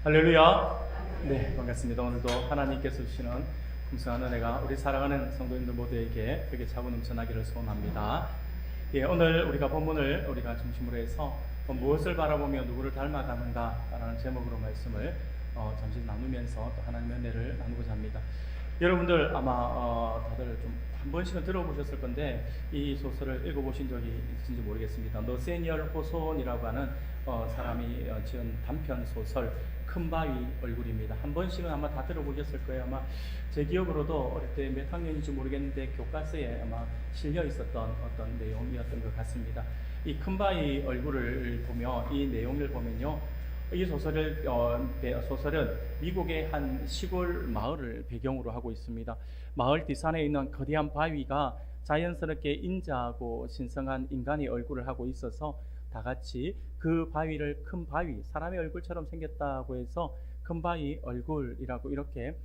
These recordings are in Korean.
할렐루야. 네, 반갑습니다. 오늘도 하나님께서 주시는 풍성한 은혜가 우리 사랑하는 성도님들 모두에게 크게 차고 넘쳐나기를 소원합니다. 예, 오늘 우리가 본문을 우리가 중심으로 해서 무엇을 바라보며 누구를 닮아가는가라는 제목으로 말씀을 잠시 나누면서 또 하나님의 은혜를 나누고자 합니다. 여러분들 아마 다들 좀 한 번씩은 들어보셨을 건데 이 소설을 읽어보신 적이 있는지 모르겠습니다. 너세니얼 호손이라고 하는 사람이 지은 단편 소설 큰 바위 얼굴입니다. 한 번씩은 아마 다 들어보셨을 거예요. 아마 제 기억으로도 어릴 때 몇 학년인지 모르겠는데 교과서에 아마 실려 있었던 어떤 내용이었던 것 같습니다. 이 큰 바위 얼굴을 보며 이 내용을 보면요, 이 소설은 미국의 한 시골 마을을 배경으로 하고 있습니다. 마을 뒷산에 있는 거대한 바위가 자연스럽게 인자하고 신성한 인간의 얼굴을 하고 있어서 다 같이 그 바위를 큰 바위, 사람의 얼굴처럼 생겼다고 해서 큰 바위 얼굴이라고 이렇게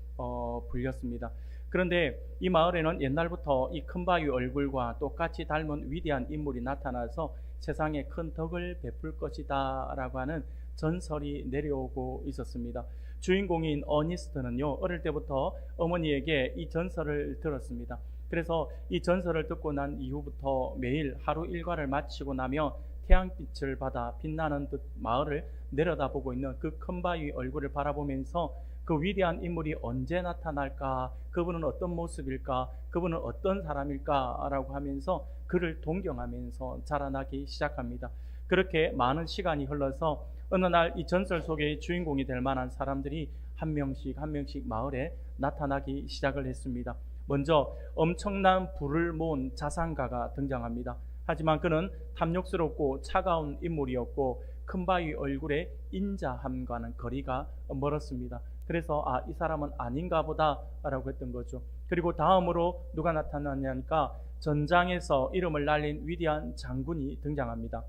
불렸습니다. 그런데 이 마을에는 옛날부터 이 큰 바위 얼굴과 똑같이 닮은 위대한 인물이 나타나서 세상에 큰 덕을 베풀 것이다 라고 하는 전설이 내려오고 있었습니다. 주인공인 어니스트는요, 어릴 때부터 어머니에게 이 전설을 들었습니다. 그래서 이 전설을 듣고 난 이후부터 매일 하루 일과를 마치고 나며 태양빛을 받아 빛나는 듯 마을을 내려다보고 있는 그 큰 바위 얼굴을 바라보면서 그 위대한 인물이 언제 나타날까, 그분은 어떤 모습일까, 그분은 어떤 사람일까 라고 하면서 그를 동경하면서 자라나기 시작합니다. 그렇게 많은 시간이 흘러서 어느 날 이 전설 속의 주인공이 될 만한 사람들이 한 명씩 마을에 나타나기 시작을 했습니다. 먼저 엄청난 부를 모은 자산가가 등장합니다. 하지만 그는 탐욕스럽고 차가운 인물이었고 큰 바위 얼굴의 인자함과는 거리가 멀었습니다. 그래서 이 사람은 아닌가 보다 라고 했던 거죠. 그리고 다음으로 누가 나타났냐니까 전장에서 이름을 날린 위대한 장군이 등장합니다.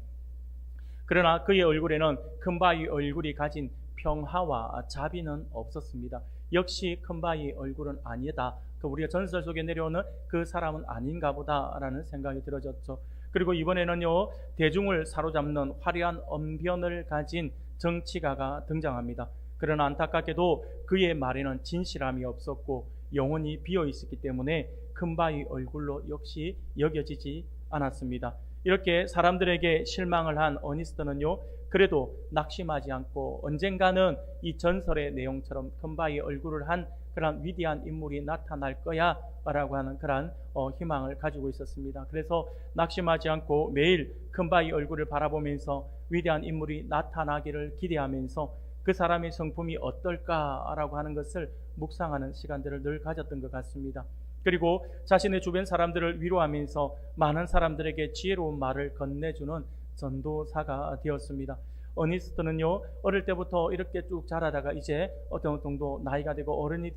그러나 그의 얼굴에는 큰 바위 얼굴이 가진 평화와 자비는 없었습니다. 역시 큰 바위 얼굴은 아니다. 우리가 전설 속에 내려오는 그 사람은 아닌가 보다라는 생각이 들어졌죠. 그리고 이번에는요, 대중을 사로잡는 화려한 언변을 가진 정치가가 등장합니다. 그러나 안타깝게도 그의 말에는 진실함이 없었고 영혼이 비어 있었기 때문에 큰 바위 얼굴로 역시 여겨지지 않았습니다. 이렇게 사람들에게 실망을 한 어니스트는요, 그래도 낙심하지 않고 언젠가는 이 전설의 내용처럼 큰 바위 얼굴을 한 그런 위대한 인물이 나타날 거야 라고 하는 그런 희망을 가지고 있었습니다. 그래서 낙심하지 않고 매일 큰 바위 얼굴을 바라보면서 위대한 인물이 나타나기를 기대하면서 그 사람의 성품이 어떨까라고 하는 것을 묵상하는 시간들을 늘 가졌던 것 같습니다. 그리고 자신의 주변 사람들을 위로하면서 많은 사람들에게 지혜로운 말을 건네주는 전도사가 되었습니다. 어니스트는요, 어릴 때부터 이렇게 쭉 자라다가 이제 어떤 정도 나이가 되고 어른이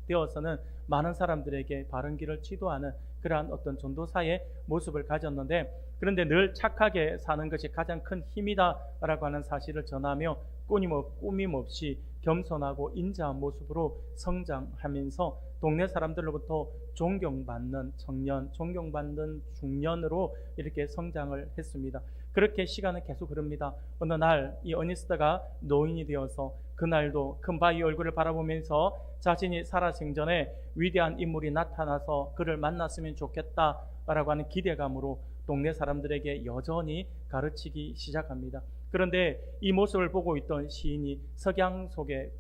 되어서는 많은 사람들에게 바른 길을 지도하는 그러한 어떤 전도사의 모습을 가졌는데, 그런데 늘 착하게 사는 것이 가장 큰 힘이다라고 하는 사실을 전하며 꾸밈없이 겸손하고 인자한 모습으로 성장하면서 동네 사람들로부터 존경받는 청년, 존경받는 중년으로 이렇게 성장을 했습니다. 그렇게 시간은 계속 흐릅니다. 어느 날 이 어니스트가 노인이 되어서 그날도 큰 바위 얼굴을 바라보면서 자신이 살아생전에 위대한 인물이 나타나서 그를 만났으면 좋겠다라고 하는 기대감으로 동네 사람들에게 여전히 가르치기 시작합니다. 그런데 이 모습을 보고 있던 시인이 석양 속에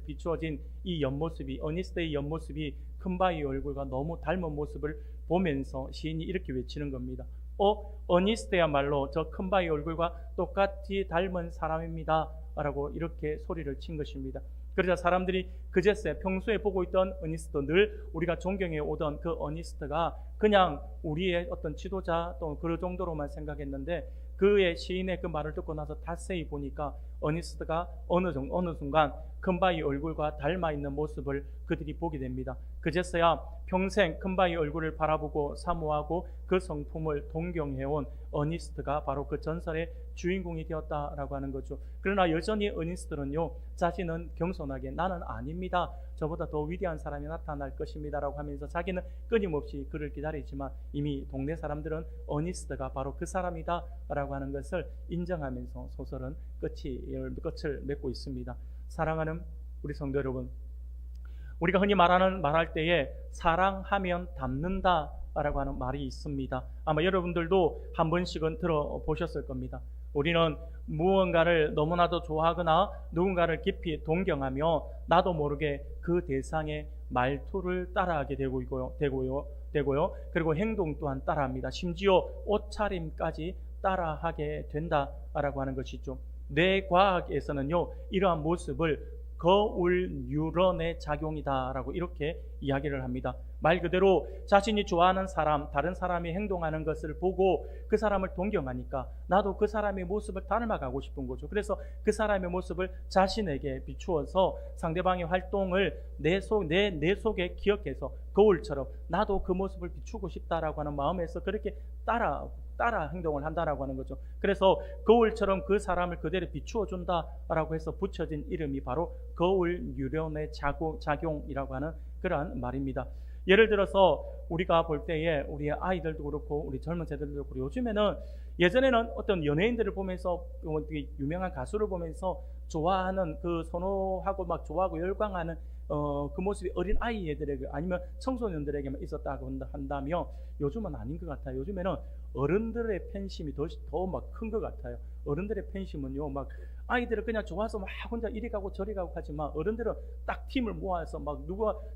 비추어진 이 옆모습이, 어니스트의 옆모습이 큰 바위 얼굴과 너무 닮은 모습을 보면서 시인이 이렇게 외치는 겁니다. 어니스트야말로 저 큰 바위 얼굴과 똑같이 닮은 사람입니다 라고 이렇게 소리를 친 것입니다. 그러자 사람들이 그제서야 평소에 보고 있던 어니스트, 늘 우리가 존경해 오던 그 어니스트가 그냥 우리의 어떤 지도자 또는 그 정도로만 생각했는데, 그의 시인의 그 말을 듣고 나서 자세히 보니까 어니스트가 어느 순간 큰 바위 얼굴과 닮아 있는 모습을 그들이 보게 됩니다. 그제서야 평생 큰 바위 얼굴을 바라보고 사모하고 그 성품을 동경해온 어니스트가 바로 그 전설의 주인공이 되었다라고 하는 거죠. 그러나 여전히 어니스트는요, 자신은 겸손하게 나는 아닙니다, 저보다 더 위대한 사람이 나타날 것입니다 라고 하면서 자기는 끊임없이 그를 기다리지만 이미 동네 사람들은 어니스트가 바로 그 사람이다 라고 하는 것을 인정하면서 소설은 끝이 끝을 맺고 있습니다. 사랑하는 우리 성도 여러분, 우리가 흔히 말할 때에 사랑하면 닮는다라고 하는 말이 있습니다. 아마 여러분들도 한 번씩은 들어보셨을 겁니다. 우리는 무언가를 너무나도 좋아하거나 누군가를 깊이 동경하며 나도 모르게 그 대상의 말투를 따라하게 되고요. 그리고 행동 또한 따라합니다. 심지어 옷차림까지 따라하게 된다라고 하는 것이죠. 뇌과학에서는요, 이러한 모습을 거울 뉴런의 작용이다라고 이렇게 이야기를 합니다. 말 그대로 자신이 좋아하는 사람, 다른 사람이 행동하는 것을 보고 그 사람을 동경하니까 나도 그 사람의 모습을 닮아가고 싶은 거죠. 그래서 그 사람의 모습을 자신에게 비추어서 상대방의 활동을 내 속에 기억해서 거울처럼 나도 그 모습을 비추고 싶다라고 하는 마음에서 그렇게 따라 행동을 한다라고 하는 거죠. 그래서 거울처럼 그 사람을 그대로 비추어 준다라고 해서 붙여진 이름이 바로 거울 뉴런의 작용이라고 하는 그러한 말입니다. 예를 들어서 우리가 볼 때에 우리 아이들도 그렇고 우리 젊은 세대들도 그렇고 요즘에는 예전에는 어떤 연예인들을 보면서 유명한 가수를 보면서 좋아하는 그 선호하고 막 좋아하고 열광하는 그 모습이 어린 아이들에게 아니면 청소년들에게만 있었다고 한다면 요즘은 아닌 것 같아요. 요즘에는 어른들의 팬심이 더 막 큰 것 같아요. 어른들의 팬심은요, 막 아이들을 그냥 좋아서 막 혼자 이리 가고 저리 가고 하지만 어른들은 딱 팀을 모아서 막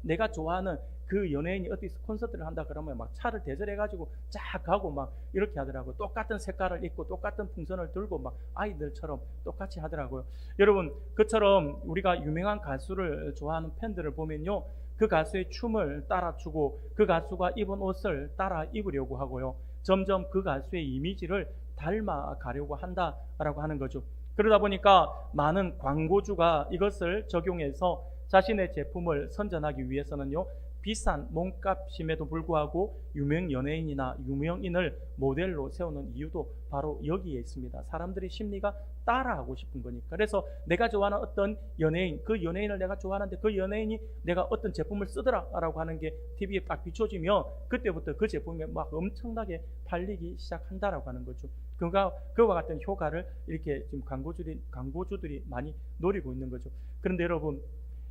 내가 좋아하는 그 연예인이 어디서 콘서트를 한다 그러면 막 차를 대절해가지고 쫙 가고 막 이렇게 하더라고요. 똑같은 색깔을 입고 똑같은 풍선을 들고 막 아이들처럼 똑같이 하더라고요. 여러분, 그처럼 우리가 유명한 가수를 좋아하는 팬들을 보면요, 그 가수의 춤을 따라 추고 그 가수가 입은 옷을 따라 입으려고 하고요, 점점 그 가수의 이미지를 닮아가려고 한다라고 하는 거죠. 그러다 보니까 많은 광고주가 이것을 적용해서 자신의 제품을 선전하기 위해서는요, 비싼 몸값임에도 불구하고 유명 연예인이나 유명인을 모델로 세우는 이유도 바로 여기에 있습니다. 사람들의 심리가 따라하고 싶은 거니까. 그래서 내가 좋아하는 어떤 연예인, 그 연예인을 내가 좋아하는데 그 연예인이 내가 어떤 제품을 쓰더라라고 하는 게 TV에 딱 비춰지면 그때부터 그 제품이 막 엄청나게 팔리기 시작한다라고 하는 거죠. 그와 같은 효과를 이렇게 지금 광고주들이 많이 노리고 있는 거죠. 그런데 여러분,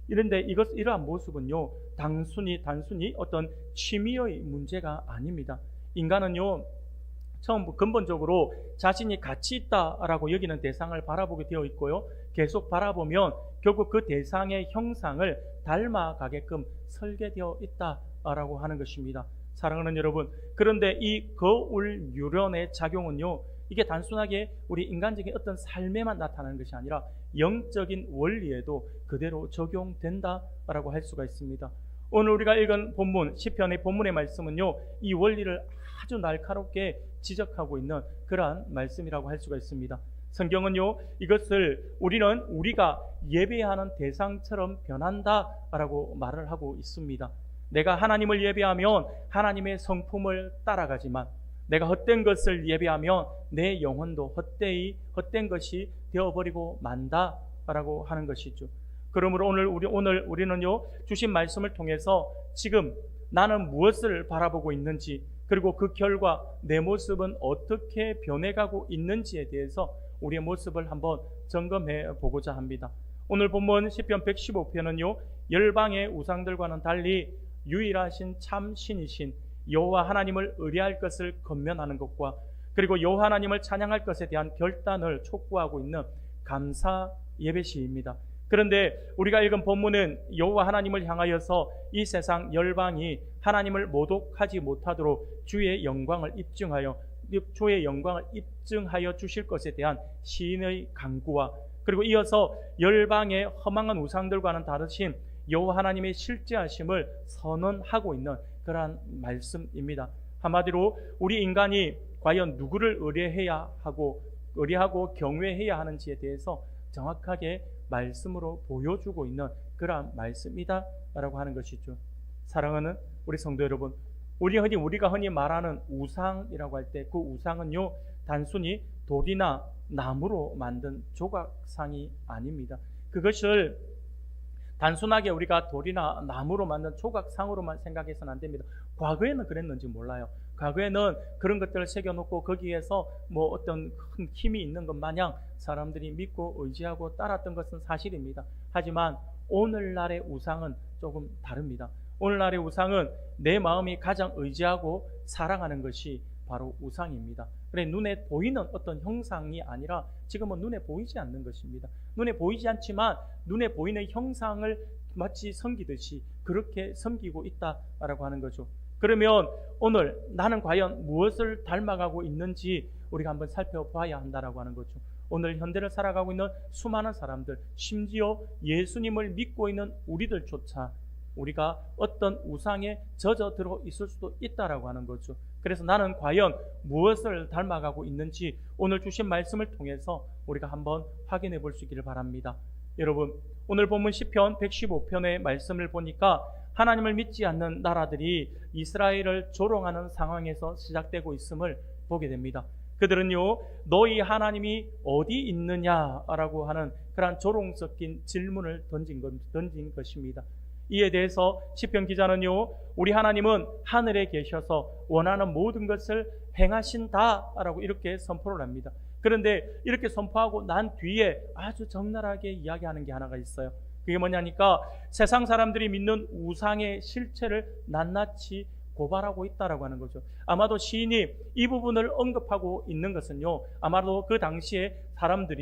이러한 모습은요, 단순히 어떤 취미의 문제가 아닙니다. 인간은요, 근본적으로 자신이 가치 있다라고 여기는 대상을 바라보게 되어 있고요, 계속 바라보면 결국 그 대상의 형상을 닮아가게끔 설계되어 있다라고 하는 것입니다. 사랑하는 여러분, 그런데 이 거울 뉴런의 작용은요, 이게 단순하게 우리 인간적인 어떤 삶에만 나타나는 것이 아니라 영적인 원리에도 그대로 적용된다라고 할 수가 있습니다. 오늘 우리가 읽은 본문, 시편의 본문의 말씀은요, 이 원리를 아주 날카롭게 지적하고 있는 그러한 말씀이라고 할 수가 있습니다. 성경은요, 이것을 우리가 예배하는 대상처럼 변한다라고 말을 하고 있습니다. 내가 하나님을 예배하면 하나님의 성품을 따라가지만 내가 헛된 것을 예배하면 내 영혼도 헛된 것이 되어버리고 만다라고 하는 것이죠. 그러므로 오늘 우리는요, 주신 말씀을 통해서 지금 나는 무엇을 바라보고 있는지, 그리고 그 결과 내 모습은 어떻게 변해가고 있는지에 대해서 우리의 모습을 한번 점검해 보고자 합니다. 오늘 본문 시편 115편은요, 열방의 우상들과는 달리 유일하신 참 신이신 여호와 하나님을 의뢰할 것을 권면하는 것과, 그리고 여호와 하나님을 찬양할 것에 대한 결단을 촉구하고 있는 감사 예배시입니다. 그런데 우리가 읽은 본문은 여호와 하나님을 향하여서 이 세상 열방이 하나님을 모독하지 못하도록 주의 영광을 입증하여 주실 것에 대한 시인의 간구와, 그리고 이어서 열방의 허망한 우상들과는 다르신 여호와 하나님의 실제하심을 선언하고 있는 그러한 말씀입니다. 한마디로 우리 인간이 과연 누구를 의뢰하고 경외해야 하는지에 대해서 정확하게 말씀으로 보여주고 있는 그러한 말씀이다 라고 하는 것이죠. 사랑하는 우리 성도 여러분, 우리가 흔히 말하는 우상이라고 할 때 그 우상은요, 단순히 돌이나 나무로 만든 조각상이 아닙니다. 그것을 단순하게 우리가 돌이나 나무로 만든 조각상으로만 생각해서는 안 됩니다. 과거에는 그랬는지 몰라요. 과거에는 그런 것들을 새겨놓고 거기에서 뭐 어떤 큰 힘이 있는 것 마냥 사람들이 믿고 의지하고 따랐던 것은 사실입니다. 하지만 오늘날의 우상은 조금 다릅니다. 오늘날의 우상은 내 마음이 가장 의지하고 사랑하는 것이 바로 우상입니다. 그래, 눈에 보이는 어떤 형상이 아니라 지금은 눈에 보이지 않는 것입니다. 눈에 보이지 않지만 눈에 보이는 형상을 마치 섬기듯이 그렇게 섬기고 있다라고 하는 거죠. 그러면 오늘 나는 과연 무엇을 닮아가고 있는지 우리가 한번 살펴봐야 한다라고 하는 거죠. 오늘 현대를 살아가고 있는 수많은 사람들, 심지어 예수님을 믿고 있는 우리들조차 우리가 어떤 우상에 젖어들어 있을 수도 있다라고 하는 거죠. 그래서 나는 과연 무엇을 닮아가고 있는지 오늘 주신 말씀을 통해서 우리가 한번 확인해 볼 수 있기를 바랍니다. 여러분, 오늘 본문 시편 115편의 말씀을 보니까 하나님을 믿지 않는 나라들이 이스라엘을 조롱하는 상황에서 시작되고 있음을 보게 됩니다. 그들은요, 너희 하나님이 어디 있느냐라고 하는 그러한 조롱 섞인 질문을 던진 것입니다. 이에 대해서 시편 기자는요, 우리 하나님은 하늘에 계셔서 원하는 모든 것을 행하신다라고 이렇게 선포를 합니다. 그런데 이렇게 선포하고 난 뒤에 아주 적나라하게 이야기하는 게 하나가 있어요. 그게 뭐냐니까 세상 사람들이 믿는 우상의 실체를 낱낱이 고발하고 있다라고 하는 거죠. 아마도 시인이 이 부분을 언급하고 있는 것은요, 아마도 그 당시에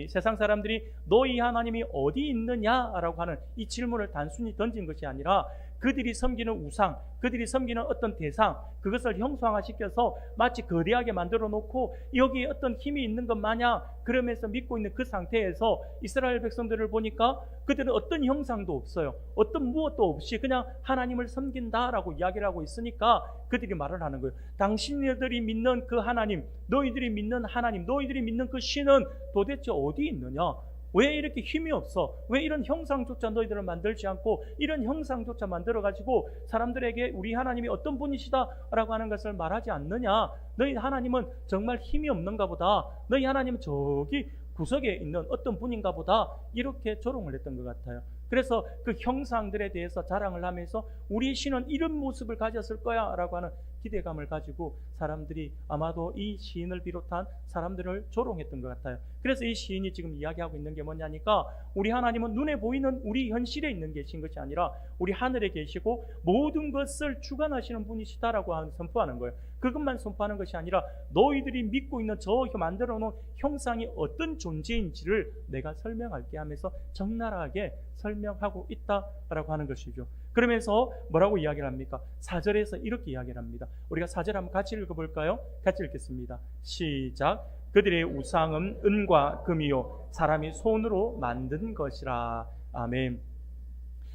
세상 사람들이 너희 하나님이 어디 있느냐라고 하는 이 질문을 단순히 던진 것이 아니라 그들이 섬기는 우상, 그들이 섬기는 어떤 대상, 그것을 형상화시켜서 마치 거대하게 만들어 놓고 여기에 어떤 힘이 있는 것 마냥 그러면서 믿고 있는 그 상태에서 이스라엘 백성들을 보니까 그들은 어떤 형상도 없어요. 어떤 무엇도 없이 그냥 하나님을 섬긴다라고 이야기를 하고 있으니까 그들이 말을 하는 거예요. 당신들이 믿는 그 하나님, 너희들이 믿는 하나님, 너희들이 믿는 그 신은 도대체 어디 있느냐? 왜 이렇게 힘이 없어? 왜 이런 형상조차 너희들을 만들지 않고 이런 형상조차 만들어가지고 사람들에게 우리 하나님이 어떤 분이시다라고 하는 것을 말하지 않느냐? 너희 하나님은 정말 힘이 없는가 보다. 너희 하나님은 저기 구석에 있는 어떤 분인가 보다. 이렇게 조롱을 했던 것 같아요. 그래서 그 형상들에 대해서 자랑을 하면서 우리 신은 이런 모습을 가졌을 거야 라고 하는 기대감을 가지고 사람들이 아마도 이 시인을 비롯한 사람들을 조롱했던 것 같아요. 그래서 이 시인이 지금 이야기하고 있는 게 뭐냐니까 우리 하나님은 눈에 보이는 우리 현실에 있는 계신 것이 아니라 우리 하늘에 계시고 모든 것을 주관하시는 분이시다라고 선포하는 거예요. 그것만 선포하는 것이 아니라 너희들이 믿고 있는 저 만들어 놓은 형상이 어떤 존재인지를 내가 설명할게 하면서 적나라하게 설명하고 있다라고 하는 것이죠. 그러면서 뭐라고 이야기를 합니까? 4절에서 이렇게 이야기를 합니다. 우리가 4절 한번 같이 읽어볼까요? 같이 읽겠습니다. 시작. 그들의 우상은 은과 금이요 사람이 손으로 만든 것이라. 아멘.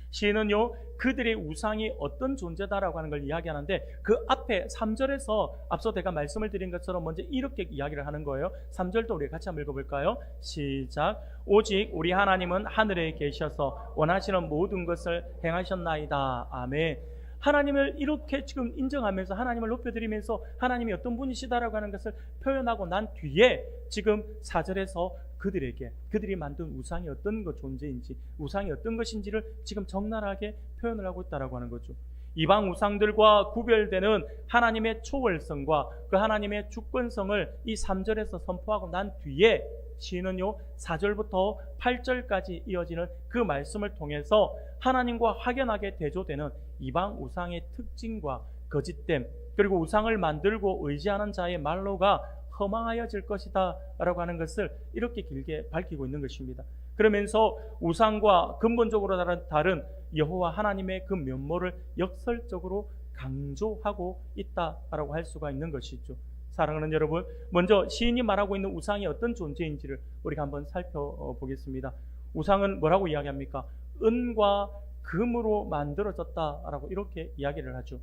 시인은요, 그들의 우상이 어떤 존재다라고 하는 걸 이야기하는데 그 앞에 3절에서 앞서 제가 말씀을 드린 것처럼 먼저 이렇게 이야기를 하는 거예요. 3절도 우리 같이 한번 읽어볼까요? 시작. 오직 우리 하나님은 하늘에 계셔서 원하시는 모든 것을 행하셨나이다. 아멘. 하나님을 이렇게 지금 인정하면서 하나님을 높여드리면서 하나님이 어떤 분이시다라고 하는 것을 표현하고 난 뒤에 지금 4절에서 그들이 만든 우상이 어떤 것 존재인지, 우상이 어떤 것인지를 지금 적나라하게 표현을 하고 있다라고 하는 거죠. 이방 우상들과 구별되는 하나님의 초월성과 그 하나님의 주권성을 이 3절에서 선포하고 난 뒤에 시인은요 4절부터 8절까지 이어지는 그 말씀을 통해서 하나님과 확연하게 대조되는 이방 우상의 특징과 거짓됨, 그리고 우상을 만들고 의지하는 자의 말로가 허망하여질 것이다 라고 하는 것을 이렇게 길게 밝히고 있는 것입니다. 그러면서 우상과 근본적으로 다른 여호와 하나님의 그 면모를 역설적으로 강조하고 있다라고 할 수가 있는 것이죠. 사랑하는 여러분, 먼저 시인이 말하고 있는 우상이 어떤 존재인지를 우리가 한번 살펴보겠습니다. 우상은 뭐라고 이야기합니까? 은과 금으로 만들어졌다라고 이렇게 이야기를 하죠.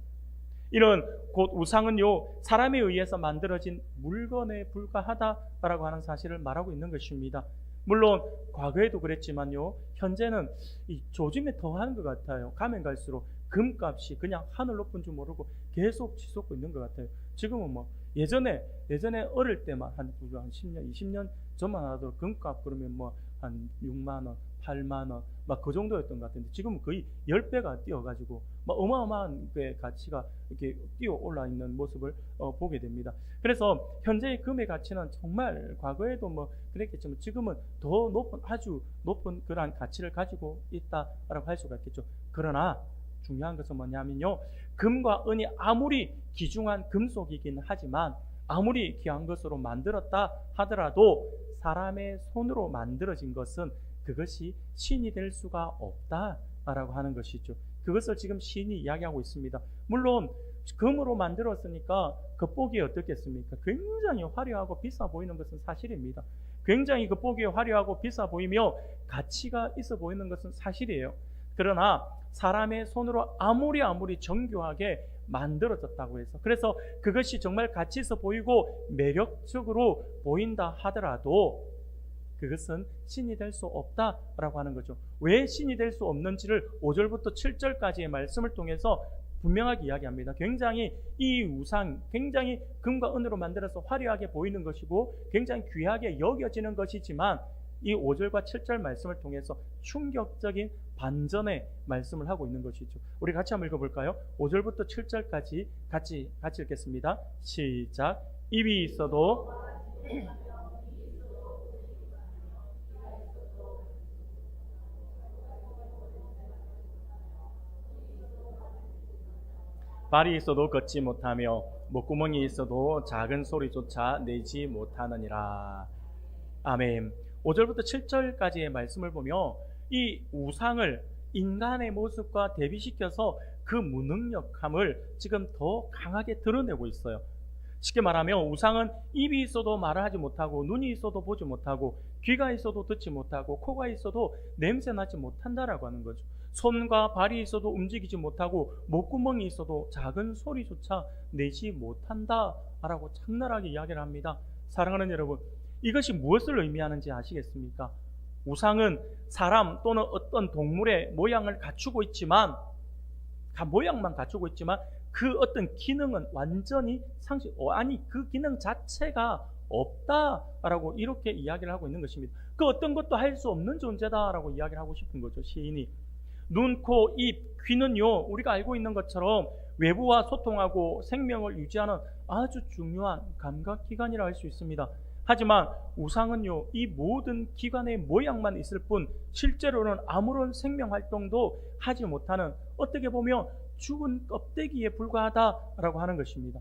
이런 곧 우상은요 사람에 의해서 만들어진 물건에 불과하다라고 하는 사실을 말하고 있는 것입니다. 물론 과거에도 그랬지만요 현재는 이 요즘에 더한 것 같아요. 가면 갈수록 금값이 그냥 하늘 높은 줄 모르고 계속 치솟고 있는 것 같아요. 지금은 뭐 예전에 어릴 때만 한 10년, 20년 전만 하더라도 금값 그러면 뭐 한 6만 원, 8만 원, 막 그 정도였던 것 같은데 지금은 거의 10배가 뛰어가지고 막 어마어마한 그 가치가 이렇게 뛰어 올라 있는 모습을 보게 됩니다. 그래서 현재의 금의 가치는 정말 과거에도 뭐 그랬겠지만 지금은 더 높은, 아주 높은 그러한 가치를 가지고 있다라고 할 수가 있겠죠. 그러나 중요한 것은 뭐냐면요, 금과 은이 아무리 귀중한 금속이긴 하지만, 아무리 귀한 것으로 만들었다 하더라도 사람의 손으로 만들어진 것은 그것이 신이 될 수가 없다라고 하는 것이죠. 그것을 지금 시인이 이야기하고 있습니다. 물론 금으로 만들었으니까 겉보기에 어떻겠습니까? 굉장히 화려하고 비싸 보이는 것은 사실입니다. 굉장히 겉보기에 화려하고 비싸 보이며 가치가 있어 보이는 것은 사실이에요. 그러나 사람의 손으로 아무리 정교하게 만들어졌다고 해서, 그래서 그것이 정말 가치 있어 보이고 매력적으로 보인다 하더라도 그것은 신이 될 수 없다라고 하는 거죠. 왜 신이 될 수 없는지를 5절부터 7절까지의 말씀을 통해서 분명하게 이야기합니다. 굉장히 이 우상, 굉장히 금과 은으로 만들어서 화려하게 보이는 것이고 굉장히 귀하게 여겨지는 것이지만, 이 5절과 7절 말씀을 통해서 충격적인 반전의 말씀을 하고 있는 것이죠. 우리 같이 한번 읽어볼까요? 5절부터 7절까지 같이 읽겠습니다. 시작. 입이 있어도 발이 있어도 걷지 못하며 목구멍이 있어도 작은 소리조차 내지 못하느니라. 아멘. 5절부터 7절까지의 말씀을 보며 이 우상을 인간의 모습과 대비시켜서 그 무능력함을 지금 더 강하게 드러내고 있어요. 쉽게 말하면 우상은 입이 있어도 말을 하지 못하고, 눈이 있어도 보지 못하고, 귀가 있어도 듣지 못하고, 코가 있어도 냄새 나지 못한다라고 하는 거죠. 손과 발이 있어도 움직이지 못하고, 목구멍이 있어도 작은 소리조차 내지 못한다라고 장난하게 이야기를 합니다. 사랑하는 여러분, 이것이 무엇을 의미하는지 아시겠습니까? 우상은 사람 또는 어떤 동물의 모양을 갖추고 있지만, 모양만 갖추고 있지만 그 어떤 기능은 완전히 그 기능 자체가 없다라고 이렇게 이야기를 하고 있는 것입니다. 그 어떤 것도 할 수 없는 존재다라고 이야기를 하고 싶은 거죠, 시인이. 눈, 코, 입, 귀는요, 우리가 알고 있는 것처럼 외부와 소통하고 생명을 유지하는 아주 중요한 감각기관이라 할 수 있습니다. 하지만 우상은요, 이 모든 기관의 모양만 있을 뿐 실제로는 아무런 생명활동도 하지 못하는, 어떻게 보면 죽은 껍데기에 불과하다라고 하는 것입니다.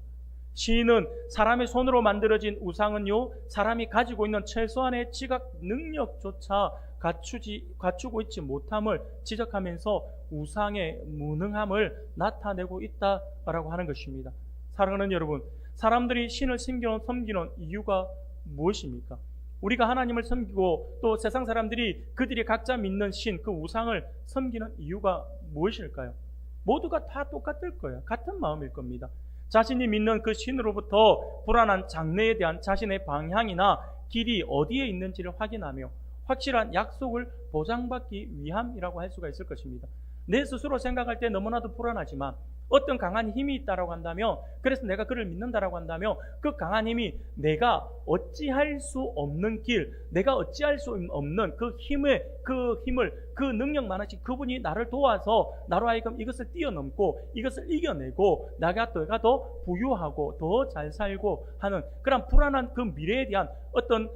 시인은 사람의 손으로 만들어진 우상은요, 사람이 가지고 있는 최소한의 지각 능력조차 갖추고 있지 못함을 지적하면서 우상의 무능함을 나타내고 있다라고 하는 것입니다. 사랑하는 여러분, 사람들이 신을 섬기는 이유가 무엇입니까? 우리가 하나님을 섬기고 또 세상 사람들이 그들이 각자 믿는 신, 그 우상을 섬기는 이유가 무엇일까요? 모두가 다 똑같을 거예요. 같은 마음일 겁니다. 자신이 믿는 그 신으로부터 불안한 장래에 대한 자신의 방향이나 길이 어디에 있는지를 확인하며 확실한 약속을 보장받기 위함이라고 할 수가 있을 것입니다. 내 스스로 생각할 때 너무나도 불안하지만 어떤 강한 힘이 있다라고 한다면, 그래서 내가 그를 믿는다라고 한다면 그 강한 힘이 내가 어찌할 수 없는 길, 내가 어찌할 수 없는 그 힘을, 그 능력만하신 그분이 나를 도와서 나로 하여금 이것을 뛰어넘고 이것을 이겨내고 내가 더 부유하고 더 잘 살고 하는 그런 불안한 그 미래에 대한 어떤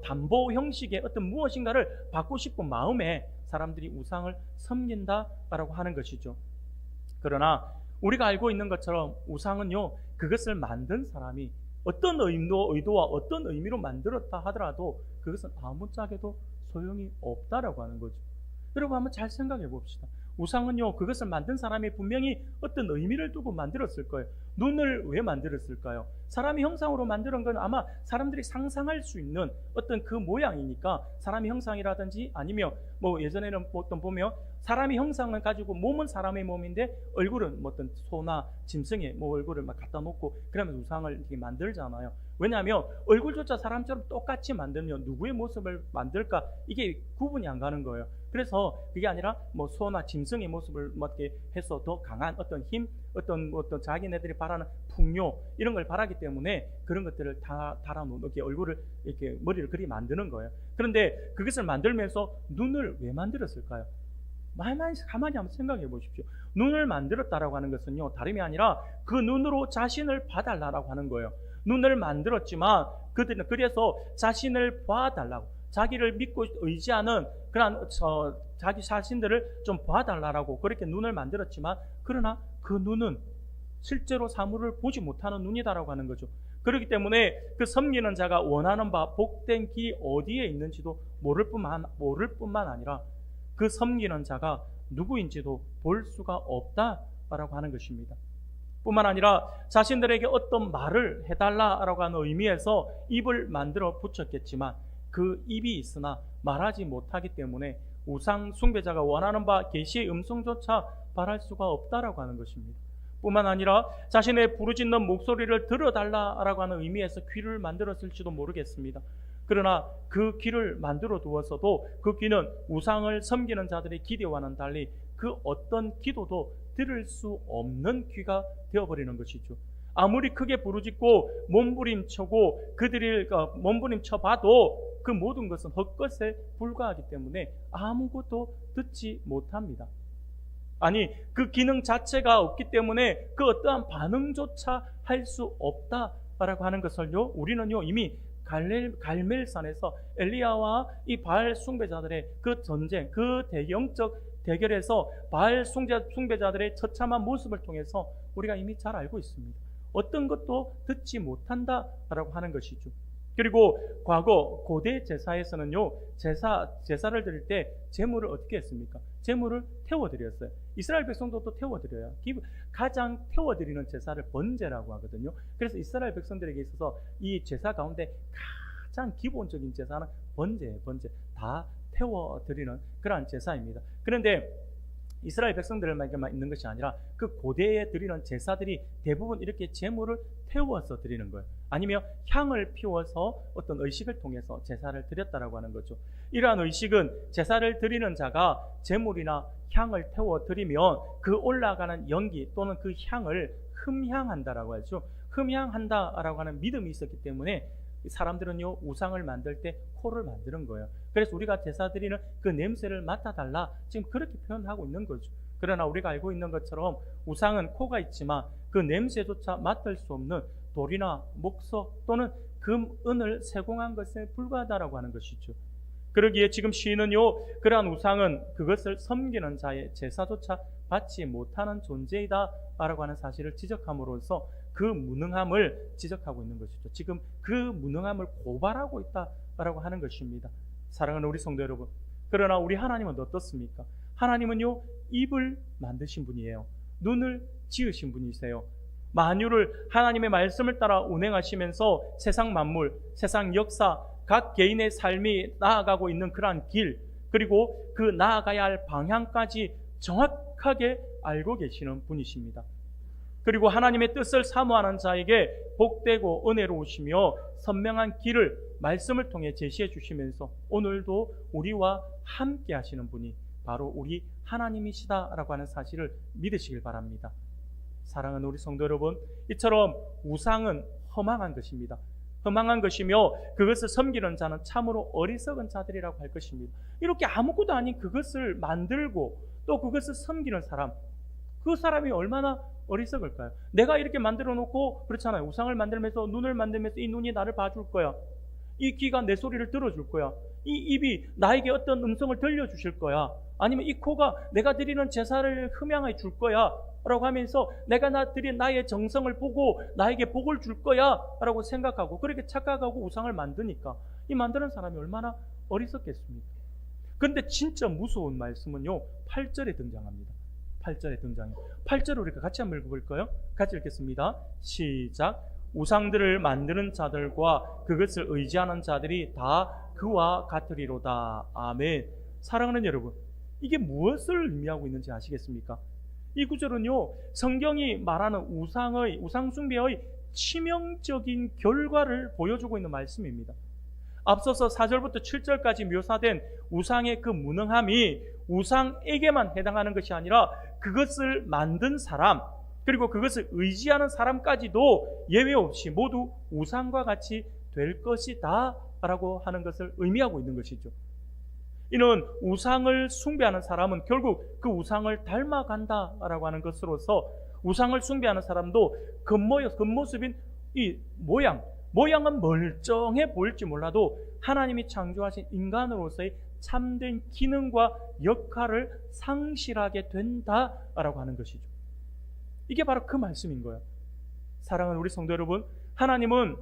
담보 형식의 어떤 무엇인가를 받고 싶은 마음에 사람들이 우상을 섬긴다라고 하는 것이죠. 그러나 우리가 알고 있는 것처럼 우상은요, 그것을 만든 사람이 어떤 의도와 어떤 의미로 만들었다 하더라도 그것은 아무짝에도 소용이 없다라고 하는 거죠. 여러분 한번 잘 생각해 봅시다. 우상은요, 그것을 만든 사람이 분명히 어떤 의미를 두고 만들었을 거예요. 눈을 왜 만들었을까요? 사람의 형상으로 만드는 건 아마 사람들이 상상할 수 있는 어떤 그 모양이니까, 사람의 형상이라든지 아니면 예전에는 어떤 보면 사람의 형상을 가지고 몸은 사람의 몸인데 얼굴은 어떤 소나 짐승의 얼굴을 막 갖다 놓고 그러면 우상을 이렇게 만들잖아요. 왜냐하면 얼굴조차 사람처럼 똑같이 만들면 누구의 모습을 만들까, 이게 구분이 안 가는 거예요. 그래서 그게 아니라 소나 짐승의 모습을 이렇게 해서 더 강한 어떤 힘, 어떤 자기네들이 바라는 풍요 이런 걸 바라기 때문에 그런 것들을 다 달아놓은 이렇게 얼굴을 이렇게 머리를 그리 만드는 거예요. 그런데 그것을 만들면서 눈을 왜 만들었을까요? 가만히 한번 생각해 보십시오. 눈을 만들었다라고 하는 것은요, 다름이 아니라 그 눈으로 자신을 봐달라고 하는 거예요. 눈을 만들었지만 그들은 그래서 자신을 봐달라고, 자기를 믿고 의지하는 그런 자기 자신들을 좀 봐달라고 그렇게 눈을 만들었지만, 그러나 그 눈은 실제로 사물을 보지 못하는 눈이다라고 하는 거죠. 그렇기 때문에 그 섬기는 자가 원하는 바 복된 길 어디에 있는지도 모를 뿐만 아니라 그 섬기는 자가 누구인지도 볼 수가 없다라고 하는 것입니다. 뿐만 아니라 자신들에게 어떤 말을 해달라라고 하는 의미에서 입을 만들어 붙였겠지만 그 입이 있으나 말하지 못하기 때문에 우상 숭배자가 원하는 바 계시의 음성조차 발할 수가 없다라고 하는 것입니다. 뿐만 아니라 자신의 부르짖는 목소리를 들어달라라고 하는 의미에서 귀를 만들었을지도 모르겠습니다. 그러나 그 귀를 만들어 두었어도 그 귀는 우상을 섬기는 자들의 기대와는 달리 그 어떤 기도도 들을 수 없는 귀가 되어버리는 것이죠. 아무리 크게 부르짖고 몸부림쳐고 그들이 몸부림쳐봐도 그 모든 것은 헛것에 불과하기 때문에 아무것도 듣지 못합니다. 아니, 그 기능 자체가 없기 때문에 그 어떠한 반응조차 할 수 없다라고 하는 것을요, 우리는요 이미 갈멜산에서 엘리야와 이 바알 숭배자들의 그 전쟁, 그 대영적 대결에서 바알 숭배자들의 처참한 모습을 통해서 우리가 이미 잘 알고 있습니다. 어떤 것도 듣지 못한다라고 하는 것이죠. 그리고 과거 고대 제사에서는요, 제사를 드릴 때 제물을 어떻게 했습니까? 제물을 태워드렸어요. 이스라엘 백성도 태워드려요. 가장 태워드리는 제사를 번제라고 하거든요. 그래서 이스라엘 백성들에게 있어서 이 제사 가운데 가장 기본적인 제사는 번제예요. 번제. 다 태워드리는 그러한 제사입니다. 그런데 이스라엘 백성들에게만 있는 것이 아니라 그 고대에 드리는 제사들이 대부분 이렇게 제물을 태워서 드리는 거예요. 아니면 향을 피워서 어떤 의식을 통해서 제사를 드렸다라고 하는 거죠. 이러한 의식은 제사를 드리는 자가 제물이나 향을 태워 드리면 그 올라가는 연기 또는 그 향을 흠향한다라고 하죠. 흠향한다라고 하는 믿음이 있었기 때문에 사람들은요 우상을 만들 때 코를 만드는 거예요. 그래서 우리가 제사 드리는 그 냄새를 맡아달라, 지금 그렇게 표현하고 있는 거죠. 그러나 우리가 알고 있는 것처럼 우상은 코가 있지만 그 냄새조차 맡을 수 없는 돌이나 목석 또는 금, 은을 세공한 것에 불과하다라고 하는 것이죠. 그러기에 지금 시인은요, 그러한 우상은 그것을 섬기는 자의 제사조차 받지 못하는 존재이다 라고 하는 사실을 지적함으로써 그 무능함을 지적하고 있는 것이죠. 지금 그 무능함을 고발하고 있다라고 하는 것입니다. 사랑하는 우리 성도 여러분, 그러나 우리 하나님은 어떻습니까? 하나님은요 입을 만드신 분이에요. 눈을 지으신 분이세요. 만유를 하나님의 말씀을 따라 운행하시면서 세상 만물, 세상 역사, 각 개인의 삶이 나아가고 있는 그러한 길, 그리고 그 나아가야 할 방향까지 정확하게 알고 계시는 분이십니다. 그리고 하나님의 뜻을 사모하는 자에게 복되고 은혜로우시며 선명한 길을 말씀을 통해 제시해 주시면서 오늘도 우리와 함께 하시는 분이 바로 우리 하나님이시다라고 하는 사실을 믿으시길 바랍니다. 사랑하는 우리 성도 여러분, 이처럼 우상은 허망한 것입니다. 허망한 것이며 그것을 섬기는 자는 참으로 어리석은 자들이라고 할 것입니다. 이렇게 아무것도 아닌 그것을 만들고 또 그것을 섬기는 사람, 그 사람이 얼마나 어리석을까요? 내가 이렇게 만들어 놓고 그렇잖아요. 우상을 만들면서 눈을 만들면서 이 눈이 나를 봐줄 거야. 이 귀가 내 소리를 들어줄 거야. 이 입이 나에게 어떤 음성을 들려주실 거야. 아니면 이 코가 내가 드리는 제사를 흠향해 줄 거야 라고 하면서 내가 드린 나의 정성을 보고 나에게 복을 줄 거야 라고 생각하고 그렇게 착각하고 우상을 만드니까 이 만드는 사람이 얼마나 어리석겠습니까? 그런데 진짜 무서운 말씀은요 8절에 등장합니다. 8절에 등장해요. 8절을 우리가 같이 한번 읽어볼까요? 같이 읽겠습니다. 시작. 우상들을 만드는 자들과 그것을 의지하는 자들이 다 그와 같으리로다. 아멘. 사랑하는 여러분, 이게 무엇을 의미하고 있는지 아시겠습니까? 이 구절은요, 성경이 말하는 우상 숭배의 치명적인 결과를 보여주고 있는 말씀입니다. 앞서서 4절부터 7절까지 묘사된 우상의 그 무능함이 우상에게만 해당하는 것이 아니라 그것을 만든 사람, 그리고 그것을 의지하는 사람까지도 예외 없이 모두 우상과 같이 될 것이다 라고 하는 것을 의미하고 있는 것이죠. 이는 우상을 숭배하는 사람은 결국 그 우상을 닮아간다 라고 하는 것으로서 우상을 숭배하는 사람도 겉모습인 이 모양은 멀쩡해 보일지 몰라도 하나님이 창조하신 인간으로서의 참된 기능과 역할을 상실하게 된다라고 하는 것이죠. 이게 바로 그 말씀인 거예요. 사랑하는 우리 성도 여러분, 하나님은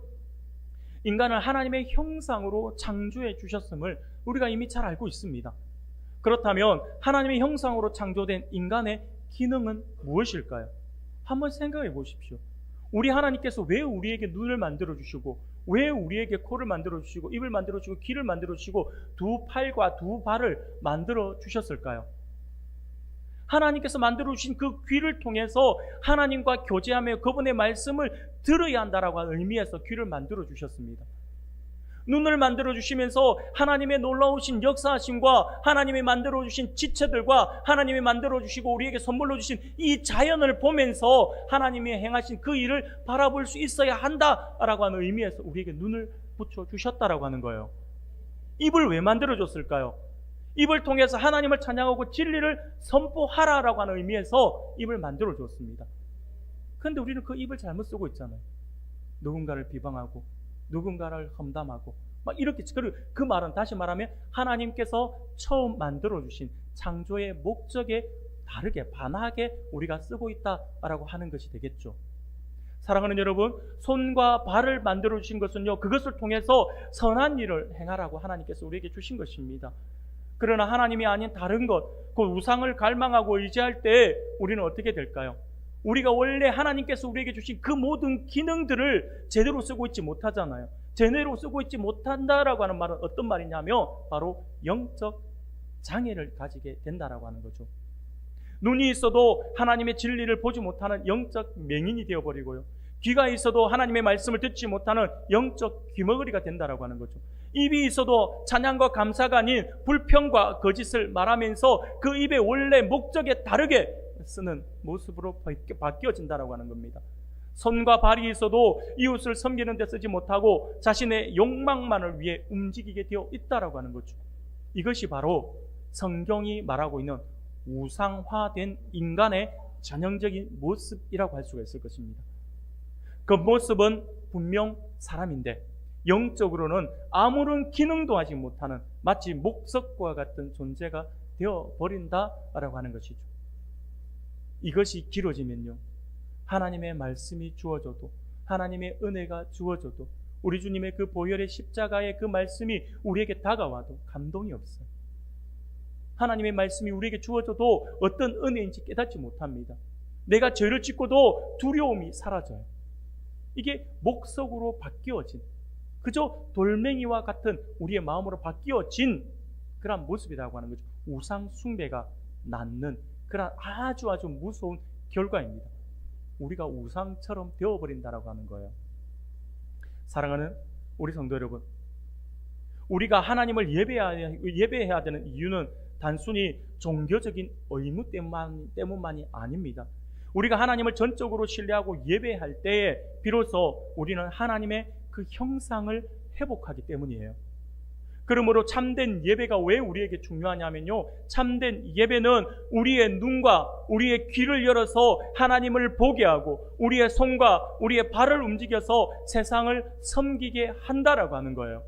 인간을 하나님의 형상으로 창조해 주셨음을 우리가 이미 잘 알고 있습니다. 그렇다면 하나님의 형상으로 창조된 인간의 기능은 무엇일까요? 한번 생각해 보십시오. 우리 하나님께서 왜 우리에게 눈을 만들어 주시고, 왜 우리에게 코를 만들어 주시고, 입을 만들어 주시고, 귀를 만들어 주시고, 두 팔과 두 발을 만들어 주셨을까요? 하나님께서 만들어 주신 그 귀를 통해서 하나님과 교제하며 그분의 말씀을 들어야 한다라고 하는 의미에서 귀를 만들어 주셨습니다. 눈을 만들어 주시면서 하나님의 놀라우신 역사하심과 하나님이 만들어 주신 지체들과 하나님이 만들어 주시고 우리에게 선물로 주신 이 자연을 보면서 하나님이 행하신 그 일을 바라볼 수 있어야 한다라고 하는 의미에서 우리에게 눈을 붙여 주셨다라고 하는 거예요. 입을 왜 만들어 줬을까요? 입을 통해서 하나님을 찬양하고 진리를 선포하라라고 하는 의미에서 입을 만들어 줬습니다. 그런데 우리는 그 입을 잘못 쓰고 있잖아요. 누군가를 비방하고 누군가를 험담하고 막 이렇게, 그 말은 다시 말하면 하나님께서 처음 만들어 주신 창조의 목적에 다르게 반하게 우리가 쓰고 있다라고 하는 것이 되겠죠. 사랑하는 여러분, 손과 발을 만들어 주신 것은요, 그것을 통해서 선한 일을 행하라고 하나님께서 우리에게 주신 것입니다. 그러나 하나님이 아닌 다른 것, 그 우상을 갈망하고 의지할 때 우리는 어떻게 될까요? 우리가 원래 하나님께서 우리에게 주신 그 모든 기능들을 제대로 쓰고 있지 못하잖아요. 제대로 쓰고 있지 못한다라고 하는 말은 어떤 말이냐면 바로 영적 장애를 가지게 된다라고 하는 거죠. 눈이 있어도 하나님의 진리를 보지 못하는 영적 맹인이 되어버리고요. 귀가 있어도 하나님의 말씀을 듣지 못하는 영적 귀머거리가 된다라고 하는 거죠. 입이 있어도 찬양과 감사가 아닌 불평과 거짓을 말하면서 그 입의 원래 목적에 다르게 쓰는 모습으로 바뀌어진다라고 하는 겁니다. 손과 발이 있어도 이웃을 섬기는 데 쓰지 못하고 자신의 욕망만을 위해 움직이게 되어 있다라고 하는 거죠. 이것이 바로 성경이 말하고 있는 우상화된 인간의 전형적인 모습이라고 할 수가 있을 것입니다. 그 모습은 분명 사람인데 영적으로는 아무런 기능도 하지 못하는 마치 목석과 같은 존재가 되어버린다라고 하는 것이죠. 이것이 길어지면요, 하나님의 말씀이 주어져도, 하나님의 은혜가 주어져도, 우리 주님의 그 보혈의 십자가의 그 말씀이 우리에게 다가와도 감동이 없어요. 하나님의 말씀이 우리에게 주어져도 어떤 은혜인지 깨닫지 못합니다. 내가 죄를 짓고도 두려움이 사라져요. 이게 목석으로 바뀌어진, 그저 돌멩이와 같은 우리의 마음으로 바뀌어진 그런 모습이라고 하는 거죠. 우상 숭배가 낳는 그런 아주 무서운 결과입니다. 우리가 우상처럼 되어버린다라고 하는 거예요. 사랑하는 우리 성도 여러분, 우리가 하나님을 예배해야 되는 이유는 단순히 종교적인 의무 때문만이 아닙니다. 우리가 하나님을 전적으로 신뢰하고 예배할 때에 비로소 우리는 하나님의 그 형상을 회복하기 때문이에요. 그러므로 참된 예배가 왜 우리에게 중요하냐면요, 참된 예배는 우리의 눈과 우리의 귀를 열어서 하나님을 보게 하고 우리의 손과 우리의 발을 움직여서 세상을 섬기게 한다라고 하는 거예요.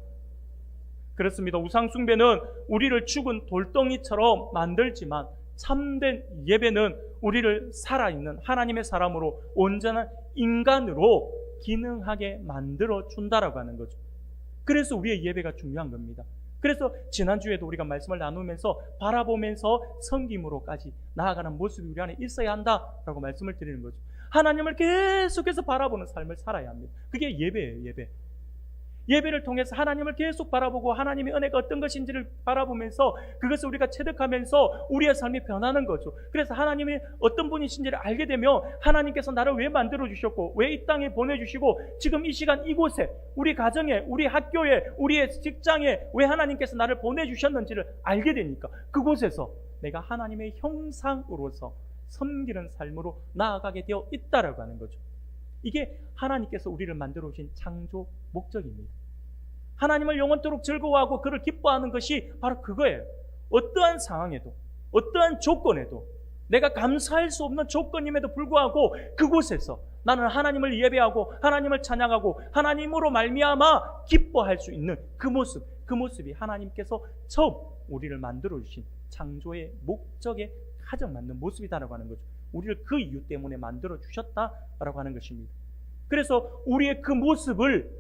그렇습니다. 우상 숭배는 우리를 죽은 돌덩이처럼 만들지만 참된 예배는 우리를 살아있는 하나님의 사람으로 온전한 인간으로 기능하게 만들어 준다라고 하는 거죠. 그래서 우리의 예배가 중요한 겁니다. 그래서 지난주에도 우리가 말씀을 나누면서 바라보면서 섬김으로까지 나아가는 모습이 우리 안에 있어야 한다라고 말씀을 드리는 거죠. 하나님을 계속해서 바라보는 삶을 살아야 합니다. 그게 예배예요. 예배. 예배를 통해서 하나님을 계속 바라보고 하나님의 은혜가 어떤 것인지를 바라보면서 그것을 우리가 체득하면서 우리의 삶이 변하는 거죠. 그래서 하나님이 어떤 분이신지를 알게 되면 하나님께서 나를 왜 만들어 주셨고 왜 이 땅에 보내주시고 지금 이 시간 이곳에 우리 가정에 우리 학교에 우리의 직장에 왜 하나님께서 나를 보내주셨는지를 알게 되니까 그곳에서 내가 하나님의 형상으로서 섬기는 삶으로 나아가게 되어 있다라고 하는 거죠. 이게 하나님께서 우리를 만들어 오신 창조 목적입니다. 하나님을 영원토록 즐거워하고 그를 기뻐하는 것이 바로 그거예요. 어떠한 상황에도, 어떠한 조건에도, 내가 감사할 수 없는 조건임에도 불구하고 그곳에서 나는 하나님을 예배하고 하나님을 찬양하고 하나님으로 말미암아 기뻐할 수 있는 그 모습이 하나님께서 처음 우리를 만들어 주신 창조의 목적에 가장 맞는 모습이다라고 하는 거죠. 우리를 그 이유 때문에 만들어 주셨다라고 하는 것입니다. 그래서 우리의 그 모습을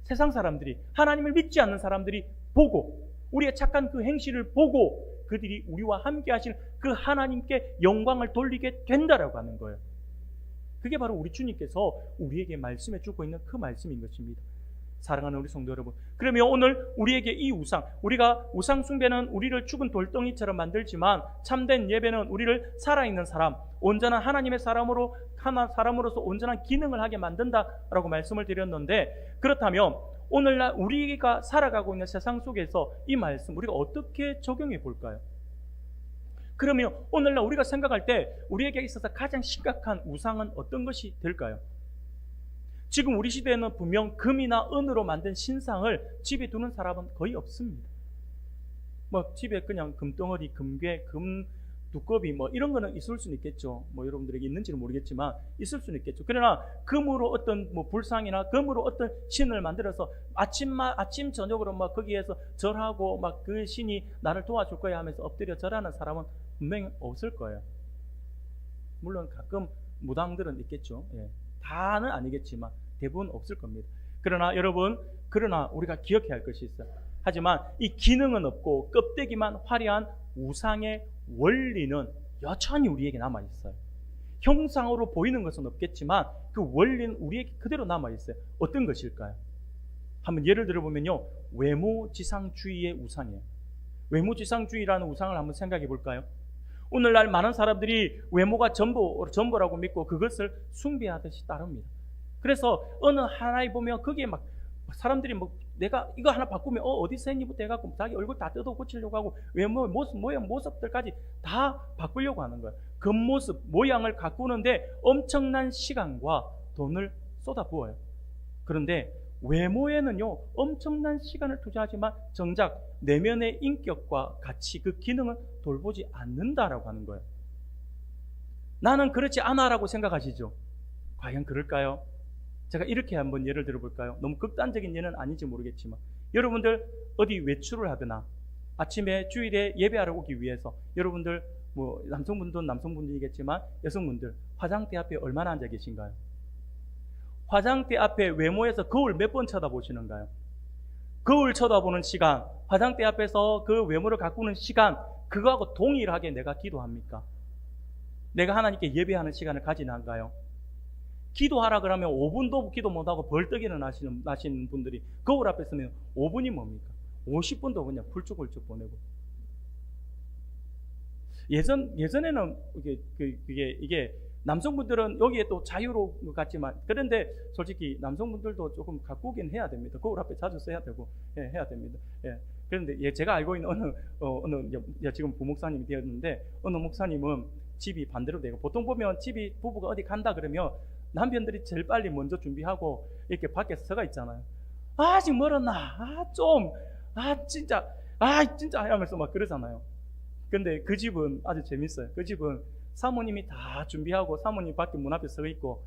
세상 사람들이, 하나님을 믿지 않는 사람들이 보고, 우리의 착한 그 행실을 보고 그들이 우리와 함께 하실 그 하나님께 영광을 돌리게 된다라고 하는 거예요. 그게 바로 우리 주님께서 우리에게 말씀해 주고 있는 그 말씀인 것입니다. 사랑하는 우리 성도 여러분, 그러면 오늘 우리에게 이 우상, 우리가 우상 숭배는 우리를 죽은 돌덩이처럼 만들지만 참된 예배는 우리를 살아있는 사람, 온전한 하나님의 사람으로서 온전한 기능을 하게 만든다라고 말씀을 드렸는데, 그렇다면 오늘날 우리가 살아가고 있는 세상 속에서 이 말씀 우리가 어떻게 적용해 볼까요? 그러면 오늘날 우리가 생각할 때 우리에게 있어서 가장 심각한 우상은 어떤 것이 될까요? 지금 우리 시대에는 분명 금이나 은으로 만든 신상을 집에 두는 사람은 거의 없습니다. 뭐 집에 그냥 금덩어리, 금괴, 금 두꺼비 뭐 이런 거는 있을 수는 있겠죠. 뭐 여러분들에게 있는지는 모르겠지만 있을 수는 있겠죠. 그러나 금으로 어떤 뭐 불상이나 금으로 어떤 신을 만들어서 아침 저녁으로 막 거기에서 절하고 막 그 신이 나를 도와줄 거야 하면서 엎드려 절하는 사람은 분명히 없을 거예요. 물론 가끔 무당들은 있겠죠. 예. 다는 아니겠지만 대부분 없을 겁니다. 그러나 여러분, 우리가 기억해야 할 것이 있어요. 하지만 이 기능은 없고 껍데기만 화려한 우상의 원리는 여전히 우리에게 남아있어요. 형상으로 보이는 것은 없겠지만 그 원리는 우리에게 그대로 남아있어요. 어떤 것일까요? 한번 예를 들어보면요, 외모지상주의의 우상이에요. 외모지상주의라는 우상을 한번 생각해 볼까요? 오늘날 많은 사람들이 외모가 전부라고 믿고 그것을 숭배하듯이 따릅니다. 그래서 어느 하나에 보면 거기에 막 사람들이 뭐 내가 이거 하나 바꾸면 어디서 했니부터 해갖고 자기 얼굴 다 뜯어 고치려고 하고 외모, 모습들까지 다 바꾸려고 하는 거예요. 겉모습, 모양을 가꾸는데 엄청난 시간과 돈을 쏟아부어요. 그런데 외모에는요, 엄청난 시간을 투자하지만 정작 내면의 인격과 가치, 그 기능은 돌보지 않는다라고 하는 거예요. 나는 그렇지 않아라고 생각하시죠? 과연 그럴까요? 제가 이렇게 한번 예를 들어볼까요? 너무 극단적인 예는 아닌지 모르겠지만, 여러분들 어디 외출을 하거나 아침에 주일에 예배하러 오기 위해서 여러분들 뭐 남성분들은 남성분들이겠지만 여성분들 화장대 앞에 얼마나 앉아 계신가요? 화장대 앞에 외모에서 거울 몇 번 쳐다보시는가요? 거울 쳐다보는 시간, 화장대 앞에서 그 외모를 가꾸는 시간, 그거하고 동일하게 내가 기도합니까? 내가 하나님께 예배하는 시간을 가지나가요? 기도하라 그러면 5분도 기도 못하고 벌떡이는 나시는 분들이 거울 앞에 서면 5분이 뭡니까? 50분도 그냥 훌쩍훌쩍 보내고. 예전에는 이게 남성분들은 여기에 또 자유로운 것 같지만, 그런데 솔직히 남성분들도 조금 가꾸긴 해야 됩니다. 거울 앞에 자주 써야 되고, 해야 됩니다. 그런데 제가 알고 있는 지금 부목사님이 되었는데, 어느 목사님은 집이 반대로 되고, 보통 보면 부부가 어디 간다 그러면 남편들이 제일 빨리 먼저 준비하고 이렇게 밖에서 서가 있잖아요. 아직 멀었나? 진짜 하면서 막 그러잖아요. 근데 그 집은 아주 재밌어요. 그 집은 사모님이 다 준비하고 사모님 밖에 문 앞에 서 있고,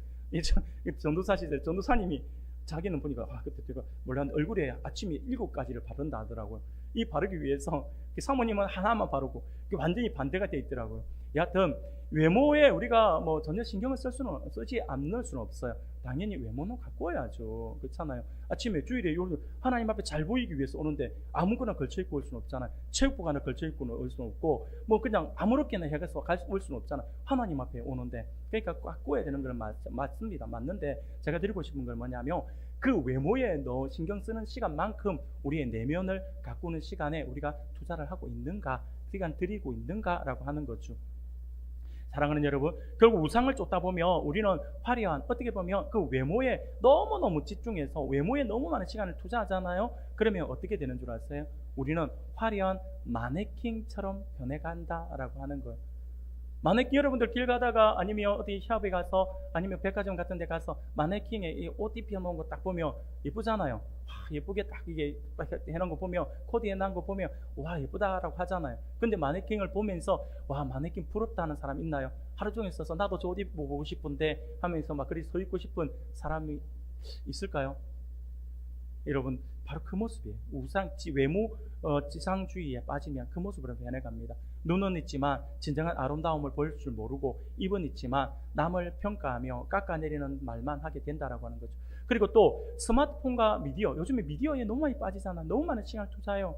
전도사 시절 전도사님이 자기는 보니까 그때 제가 몰랐는데 얼굴에 아침에 7가지를 바른다 하더라고요. 이 바르기 위해서 사모님은 하나만 바르고 완전히 반대가 돼 있더라고요. 여하튼 외모에 우리가 뭐 전혀 신경을 쓰지 않을 수는 없어요. 당연히 외모는 가꿔야죠. 그렇잖아요. 아침에 주일에 하나님 앞에 잘 보이기 위해서 오는데 아무거나 걸쳐 입고 올 수는 없잖아요. 체육복 하나 걸쳐 입고 올 수는 없고, 뭐 그냥 아무렇게나 해서 올 수는 없잖아요. 하나님 앞에 오는데. 그러니까 가꿔야 되는 건 맞습니다. 맞는데 제가 드리고 싶은 건 뭐냐면, 그 외모에 너 신경 쓰는 시간만큼 우리의 내면을 가꾸는 시간에 우리가 투자를 하고 있는가, 시간 드리고 있는가라고 하는 거죠. 사랑하는 여러분, 결국 우상을 쫓다 보면 우리는 화려한, 어떻게 보면 그 외모에 너무너무 집중해서 외모에 너무 많은 시간을 투자하잖아요. 그러면 어떻게 되는 줄 아세요? 우리는 화려한 마네킹처럼 변해간다라고 하는 거예요. 마네킹 여러분들 길 가다가 아니면 어디 샵에 가서 아니면 백화점 같은 데 가서 마네킹에 이 옷 입혀놓은 거 딱 보면 예쁘잖아요. 와, 예쁘게 딱 이게 해놓은 거 보면, 코디해 놓은 거 보면 와 예쁘다라고 하잖아요. 근데 마네킹을 보면서 와 마네킹 부럽다는 사람 있나요? 하루 종일 써서 나도 저 옷 입어보고 싶은데 하면서 막 그리 서 입고 싶은 사람이 있을까요? 여러분 바로 그 모습이에요. 외모 지상주의에 빠지면 그 모습으로 변해갑니다. 눈은 있지만 진정한 아름다움을 볼 줄 모르고, 입은 있지만 남을 평가하며 깎아내리는 말만 하게 된다라고 하는 거죠. 그리고 또 스마트폰과 미디어, 요즘에 미디어에 너무 많이 빠지잖아. 너무 많은 시간을 투자해요.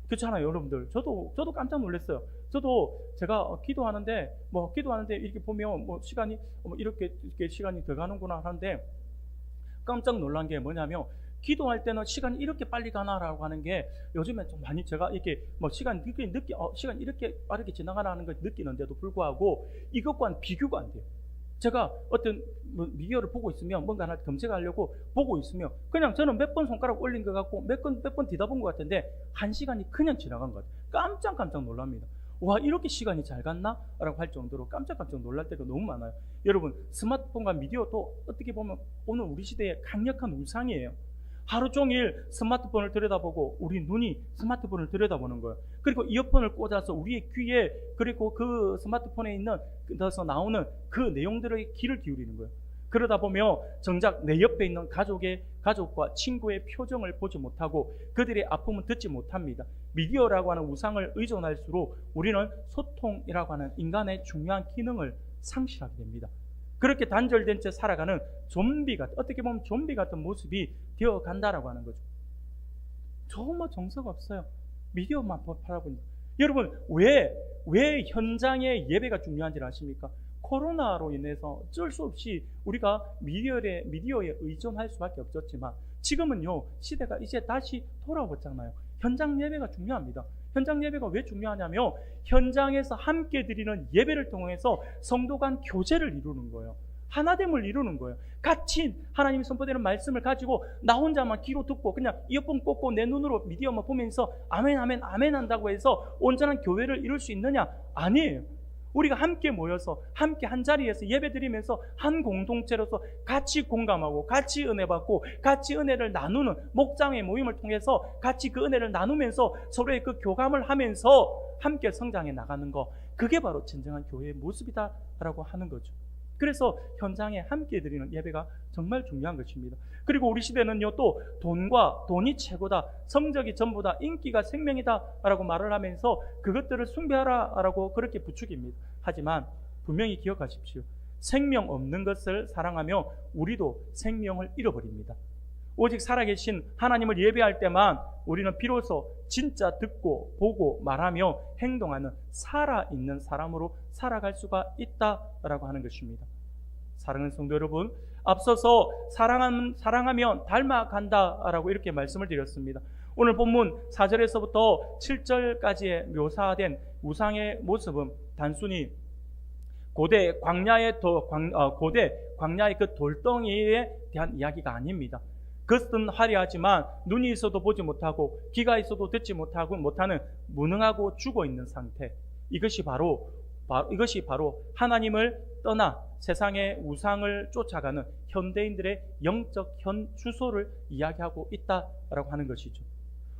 그렇잖아요, 여러분들. 저도 깜짝 놀랐어요. 저도 제가 기도하는데 이렇게 보면 시간이 이렇게 시간이 들어가는구나 하는데 깜짝 놀란 게 뭐냐면, 기도할 때는 시간이 이렇게 빨리 가나라고 하는 게 요즘에 좀 많이 제가 이렇게 시간 이렇게 빠르게 지나가는 걸 느끼는데도 불구하고 이것과는 비교가 안 돼요. 제가 어떤 미디어를 보고 있으면 뭔가 하나 검색하려고 보고 있으면 그냥 저는 몇 번 손가락 올린 것 같고 몇 번 뒤다본 것 같은데 1시간이 그냥 지나간 것 같아요. 깜짝 놀랍니다. 와, 이렇게 시간이 잘 갔나? 라고 할 정도로 깜짝 놀랄 때가 너무 많아요. 여러분, 스마트폰과 미디어도 어떻게 보면 오늘 우리 시대의 강력한 우상이에요. 하루 종일 스마트폰을 들여다보고 우리 눈이 스마트폰을 들여다보는 거예요. 그리고 이어폰을 꽂아서 우리의 귀에, 그리고 그 스마트폰에 있는 그래서 나오는 그 내용들의 귀를 기울이는 거예요. 그러다 보면 정작 내 옆에 있는 가족과 친구의 표정을 보지 못하고 그들의 아픔을 듣지 못합니다. 미디어라고 하는 우상을 의존할수록 우리는 소통이라고 하는 인간의 중요한 기능을 상실하게 됩니다. 그렇게 단절된 채 살아가는 어떻게 보면 좀비 같은 모습이 되어 간다라고 하는 거죠. 정말 정서가 없어요. 미디어만 바라보니까. 여러분, 왜 현장의 예배가 중요한지를 아십니까? 코로나로 인해서 어쩔 수 없이 우리가 미디어에 의존할 수밖에 없었지만 지금은요, 시대가 이제 다시 돌아왔잖아요. 현장 예배가 중요합니다. 현장 예배가 왜 중요하냐면 현장에서 함께 드리는 예배를 통해서 성도 간 교제를 이루는 거예요. 하나됨을 이루는 거예요. 같이 하나님이 선포되는 말씀을 가지고 나 혼자만 귀로 듣고 그냥 이어폰 꽂고 내 눈으로 미디어만 보면서 아멘 아멘 아멘 한다고 해서 온전한 교회를 이룰 수 있느냐? 아니에요. 우리가 함께 모여서 함께 한 자리에서 예배드리면서 한 공동체로서 같이 공감하고 같이 은혜 받고 같이 은혜를 나누는 목장의 모임을 통해서 같이 그 은혜를 나누면서 서로의 그 교감을 하면서 함께 성장해 나가는 거, 그게 바로 진정한 교회의 모습이다라고 하는 거죠. 그래서 현장에 함께 드리는 예배가 정말 중요한 것입니다. 그리고 우리 시대는요, 또 돈이 최고다, 성적이 전부다, 인기가 생명이다 라고 말을 하면서 그것들을 숭배하라 라고 그렇게 부추깁니다. 하지만 분명히 기억하십시오. 생명 없는 것을 사랑하며 우리도 생명을 잃어버립니다. 오직 살아계신 하나님을 예배할 때만 우리는 비로소 진짜 듣고 보고 말하며 행동하는 살아있는 사람으로 살아갈 수가 있다라고 하는 것입니다. 사랑하는 성도 여러분, 앞서서 사랑하면 닮아간다라고 이렇게 말씀을 드렸습니다. 오늘 본문 4절에서부터 7절까지의 묘사된 우상의 모습은 단순히 고대 광야의 그 돌덩이에 대한 이야기가 아닙니다. 그것은 화려하지만 눈이 있어도 보지 못하고 귀가 있어도 듣지 못하는 무능하고 죽어있는 상태, 이것이 바로 하나님을 떠나 세상의 우상을 쫓아가는 현대인들의 영적 주소를 이야기하고 있다라고 하는 것이죠.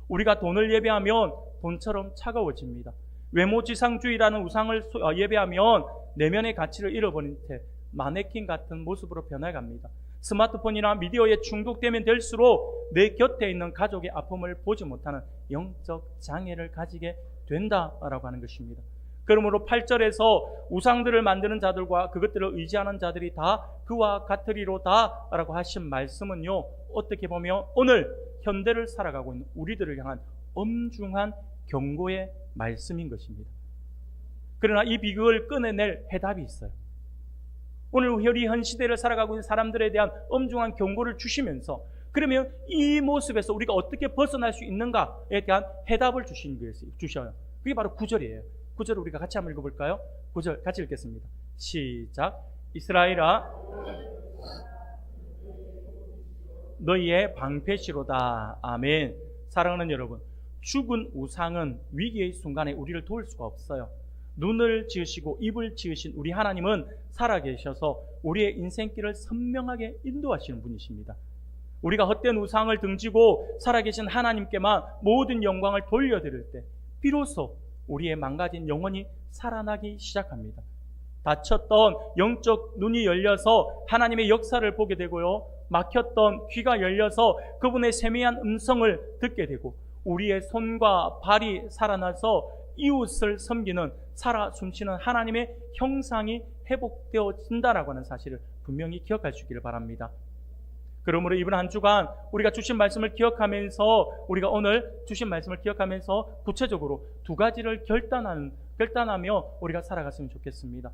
우리가 돈을 예배하면 돈처럼 차가워집니다. 외모지상주의라는 우상을 예배하면 내면의 가치를 잃어버린 채 마네킹 같은 모습으로 변해갑니다. 스마트폰이나 미디어에 중독되면 될수록 내 곁에 있는 가족의 아픔을 보지 못하는 영적 장애를 가지게 된다라고 하는 것입니다. 그러므로 8절에서 우상들을 만드는 자들과 그것들을 의지하는 자들이 다 그와 같으리로다 라고 하신 말씀은요, 어떻게 보면 오늘 현대를 살아가고 있는 우리들을 향한 엄중한 경고의 말씀인 것입니다. 그러나 이 비극을 끊어낼 해답이 있어요. 오늘 우리 현 시대를 살아가고 있는 사람들에 대한 엄중한 경고를 주시면서 그러면 이 모습에서 우리가 어떻게 벗어날 수 있는가에 대한 해답을 주셔요. 그게 바로 9절이에요. 9절을 우리가 같이 한번 읽어볼까요? 9절 같이 읽겠습니다. 시작. 이스라엘아, 너희의 방패시로다. 아멘. 사랑하는 여러분, 죽은 우상은 위기의 순간에 우리를 도울 수가 없어요. 눈을 지으시고 입을 지으신 우리 하나님은 살아계셔서 우리의 인생길을 선명하게 인도하시는 분이십니다. 우리가 헛된 우상을 등지고 살아계신 하나님께만 모든 영광을 돌려드릴 때 비로소 우리의 망가진 영혼이 살아나기 시작합니다. 닫혔던 영적 눈이 열려서 하나님의 역사를 보게 되고요, 막혔던 귀가 열려서 그분의 세미한 음성을 듣게 되고 우리의 손과 발이 살아나서 이웃을 섬기는 살아 숨쉬는 하나님의 형상이 회복되어진다라고 하는 사실을 분명히 기억할 수 있기를 바랍니다. 그러므로 이번 한 주간 우리가 주신 말씀을 기억하면서, 우리가 오늘 주신 말씀을 기억하면서 구체적으로 두 가지를 결단하며 우리가 살아갔으면 좋겠습니다.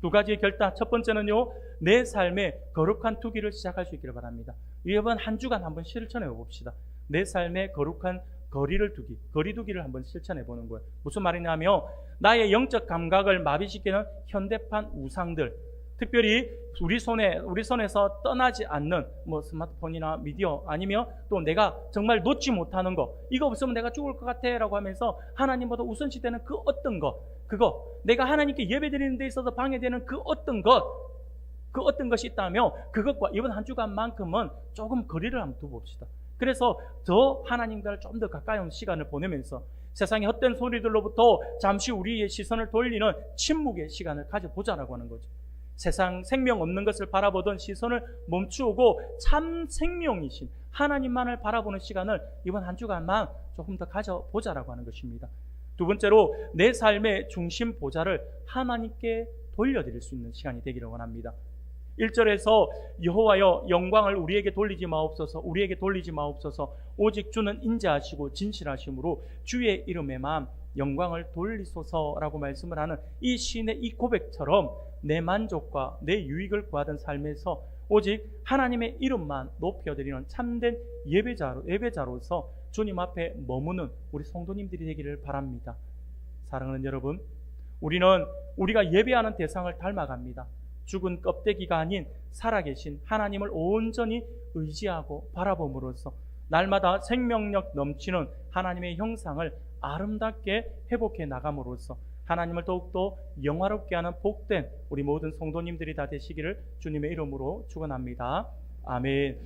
두 가지의 결단. 첫 번째는요, 내 삶에 거룩한 투기를 시작할 수 있기를 바랍니다. 이번 한 주간 한번 실천해 봅시다. 내 삶에 거룩한 거리두기를 한번 실천해 보는 거예요. 무슨 말이냐면, 나의 영적 감각을 마비시키는 현대판 우상들, 특별히 우리 손에서 떠나지 않는 스마트폰이나 미디어, 아니면 또 내가 정말 놓지 못하는 거, 이거 없으면 내가 죽을 것 같아 라고 하면서 하나님보다 우선시되는 그 어떤 것, 그거 내가 하나님께 예배드리는 데 있어서 방해되는 그 어떤 것이 있다면 그것과 이번 한 주간만큼은 조금 거리를 한번 두봅시다. 그래서 더 하나님과를 좀 더 가까이 온 시간을 보내면서 세상의 헛된 소리들로부터 잠시 우리의 시선을 돌리는 침묵의 시간을 가져보자라고 하는 거죠. 세상 생명 없는 것을 바라보던 시선을 멈추고 참 생명이신 하나님만을 바라보는 시간을 이번 한 주간만 조금 더 가져보자라고 하는 것입니다. 두 번째로, 내 삶의 중심 보좌를 하나님께 돌려드릴 수 있는 시간이 되기를 원합니다. 1절에서 여호와여 영광을 우리에게 돌리지 마옵소서 오직 주는 인자하시고 진실하심으로 주의 이름에만 영광을 돌리소서라고 말씀을 하는 이 시인의 이 고백처럼 내 만족과 내 유익을 구하던 삶에서 오직 하나님의 이름만 높여드리는 참된 예배자로서 주님 앞에 머무는 우리 성도님들이 되기를 바랍니다. 사랑하는 여러분, 우리가 예배하는 대상을 닮아갑니다. 죽은 껍데기가 아닌 살아계신 하나님을 온전히 의지하고 바라봄으로써 날마다 생명력 넘치는 하나님의 형상을 아름답게 회복해 나감으로써 하나님을 더욱더 영화롭게 하는 복된 우리 모든 성도님들이 다 되시기를 주님의 이름으로 축원합니다. 아멘.